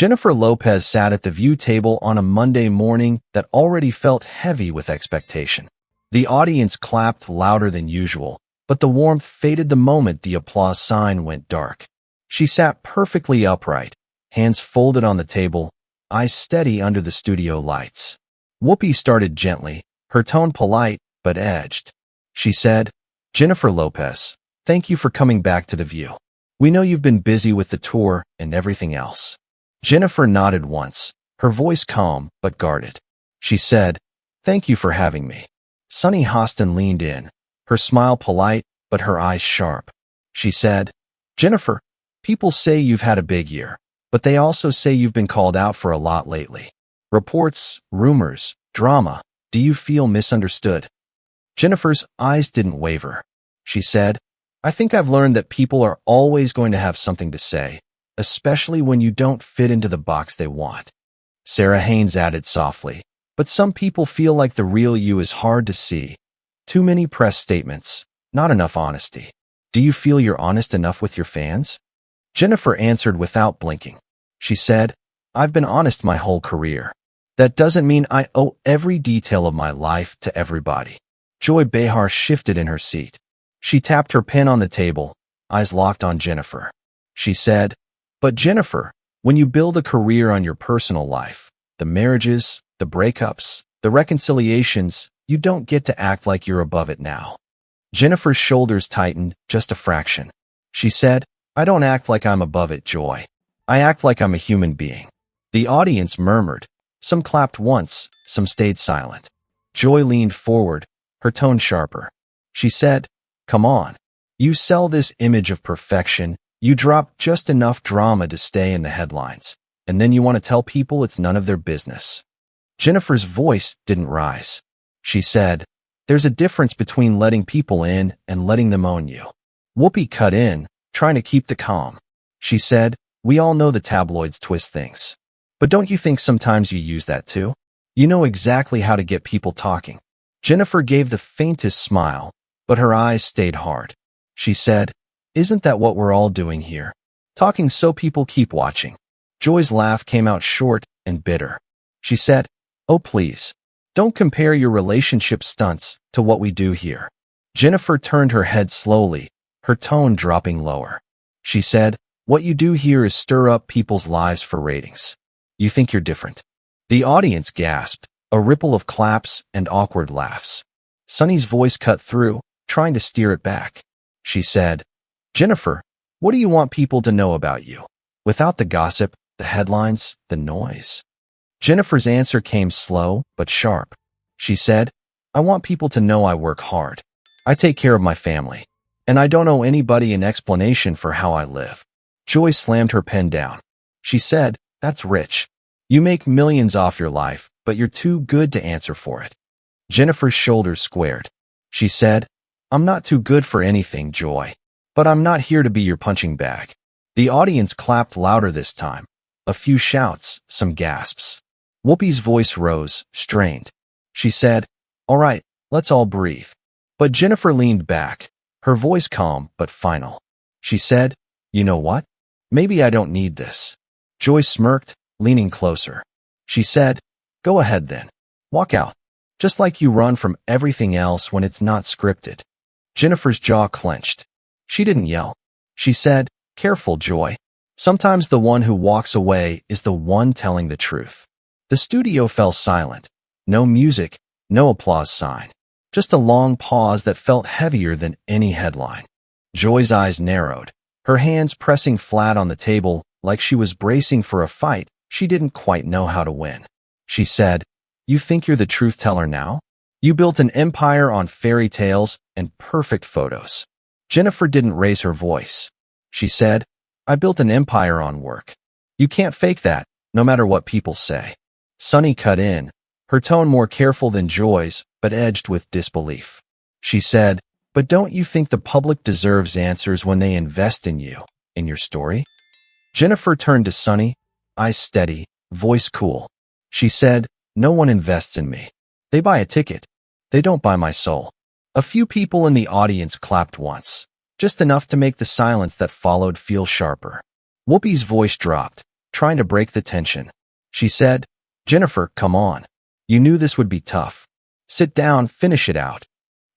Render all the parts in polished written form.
Jennifer Lopez sat at the view table on a Monday morning that already felt heavy with expectation. The audience clapped louder than usual, but the warmth faded the moment the applause sign went dark. She sat perfectly upright, hands folded on the table, eyes steady under the studio lights. Whoopi started gently, her tone polite but edged. She said, "Jennifer Lopez, thank you for coming back to The View. We know you've been busy with the tour and everything else." Jennifer nodded once, her voice calm but guarded. She said, "Thank you for having me." Sunny Hostin leaned in, her smile polite but her eyes sharp. She said, "Jennifer, people say you've had a big year, but they also say you've been called out for a lot lately. Reports, rumors, drama. Do you feel misunderstood?" Jennifer's eyes didn't waver. She said, "I think I've learned that people are always going to have something to say, especially when you don't fit into the box they want." Sarah Haynes added softly, "But some people feel like the real you is hard to see. Too many press statements, not enough honesty. Do you feel you're honest enough with your fans?" Jennifer answered without blinking. She said, "I've been honest my whole career. That doesn't mean I owe every detail of my life to everybody." Joy Behar shifted in her seat. She tapped her pen on the table, eyes locked on Jennifer. She said, "But Jennifer, when you build a career on your personal life, the marriages, the breakups, the reconciliations, you don't get to act like you're above it now." Jennifer's shoulders tightened just a fraction. She said, "I don't act like I'm above it, Joy. I act like I'm a human being." The audience murmured. Some clapped once, some stayed silent. Joy leaned forward, her tone sharper. She said, "Come on. You sell this image of perfection. You drop just enough drama to stay in the headlines, and then you want to tell people it's none of their business." Jennifer's voice didn't rise. She said, "There's a difference between letting people in and letting them own you." Whoopi cut in, trying to keep the calm. She said, "We all know the tabloids twist things. But don't you think sometimes you use that too? You know exactly how to get people talking." Jennifer gave the faintest smile, but her eyes stayed hard. She said, "Isn't that what we're all doing here? Talking so people keep watching." Joy's laugh came out short and bitter. She said, "Oh please, don't compare your relationship stunts to what we do here." Jennifer turned her head slowly, her tone dropping lower. She said, "What you do here is stir up people's lives for ratings. You think you're different." The audience gasped, a ripple of claps and awkward laughs. Sunny's voice cut through, trying to steer it back. She said, "Jennifer, what do you want people to know about you? Without the gossip, the headlines, the noise." Jennifer's answer came slow but sharp. She said, "I want people to know I work hard. I take care of my family. And I don't owe anybody an explanation for how I live." Joy slammed her pen down. She said, "That's rich. You make millions off your life, but you're too good to answer for it." Jennifer's shoulders squared. She said, "I'm not too good for anything, Joy. But I'm not here to be your punching bag." The audience clapped louder this time. A few shouts, some gasps. Whoopi's voice rose, strained. She said, "All right, let's all breathe." But Jennifer leaned back, her voice calm but final. She said, "You know what? Maybe I don't need this." Joy smirked, leaning closer. She said, "Go ahead then. Walk out. Just like you run from everything else when it's not scripted." Jennifer's jaw clenched. She didn't yell. She said, "Careful, Joy. Sometimes the one who walks away is the one telling the truth." The studio fell silent. No music, no applause sign. Just a long pause that felt heavier than any headline. Joy's eyes narrowed, her hands pressing flat on the table like she was bracing for a fight she didn't quite know how to win. She said, "You think you're the truth teller now? You built an empire on fairy tales and perfect photos." Jennifer didn't raise her voice. She said, "I built an empire on work. You can't fake that, no matter what people say." Sunny cut in, her tone more careful than Joy's, but edged with disbelief. She said, "But don't you think the public deserves answers when they invest in you, in your story?" Jennifer turned to Sunny, eyes steady, voice cool. She said, "No one invests in me. They buy a ticket. They don't buy my soul." A few people in the audience clapped once, just enough to make the silence that followed feel sharper. Whoopi's voice dropped. trying to break the tension. She said, "Jennifer, come on. You knew this would be tough. Sit down, finish it out."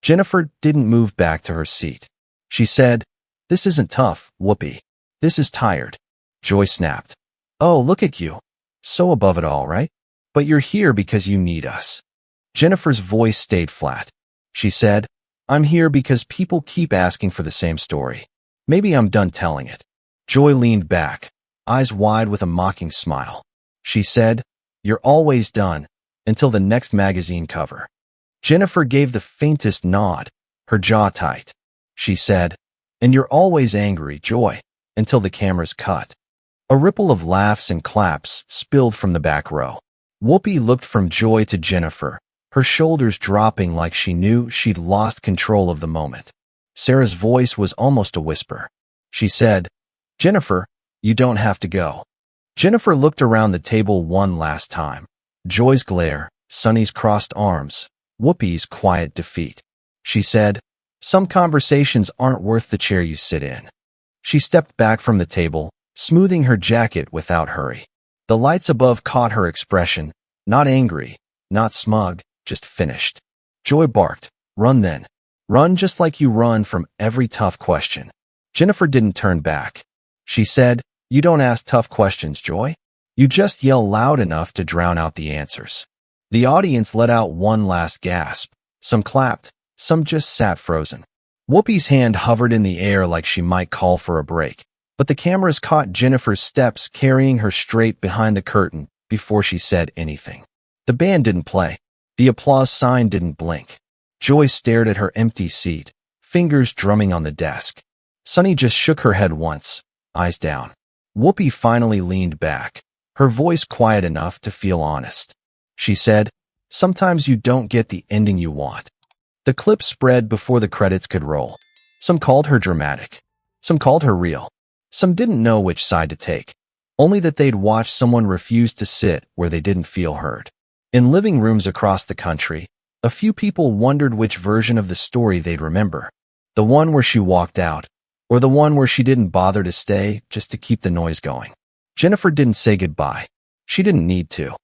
Jennifer didn't move back to her seat. She said, "This isn't tough, Whoopi. This is tired." Joy snapped. "Oh, look at you. So above it all, right? But you're here because you need us." Jennifer's voice stayed flat. She said, "I'm here because people keep asking for the same story. Maybe I'm done telling it." Joy leaned back, eyes wide with a mocking smile. She said, "You're always done, until the next magazine cover." Jennifer gave the faintest nod, her jaw tight. She said, "And you're always angry, Joy, until the camera's cut." A ripple of laughs and claps spilled from the back row. Whoopi looked from Joy to Jennifer, her shoulders dropping like she knew she'd lost control of the moment. Sarah's voice was almost a whisper. She said, "Jennifer, you don't have to go." Jennifer looked around the table one last time. Joy's glare, Sunny's crossed arms, Whoopi's quiet defeat. She said, "Some conversations aren't worth the chair you sit in." She stepped back from the table, smoothing her jacket without hurry. The lights above caught her expression, not angry, not smug, just finished. Joy barked, "Run then. Run just like you run from every tough question." Jennifer didn't turn back. She said, "You don't ask tough questions, Joy. You just yell loud enough to drown out the answers." The audience let out one last gasp. Some clapped, some just sat frozen. Whoopi's hand hovered in the air like she might call for a break, but the cameras caught Jennifer's steps carrying her straight behind the curtain before she said anything. The band didn't play. The applause sign didn't blink. Joy stared at her empty seat, fingers drumming on the desk. Sunny just shook her head once, eyes down. Whoopi finally leaned back, her voice quiet enough to feel honest. She said, "Sometimes you don't get the ending you want." The clip spread before the credits could roll. Some called her dramatic. Some called her real. Some didn't know which side to take, only that they'd watched someone refuse to sit where they didn't feel heard. In living rooms across the country, a few people wondered which version of the story they'd remember. The one where she walked out, or the one where she didn't bother to stay just to keep the noise going. Jennifer didn't say goodbye. She didn't need to.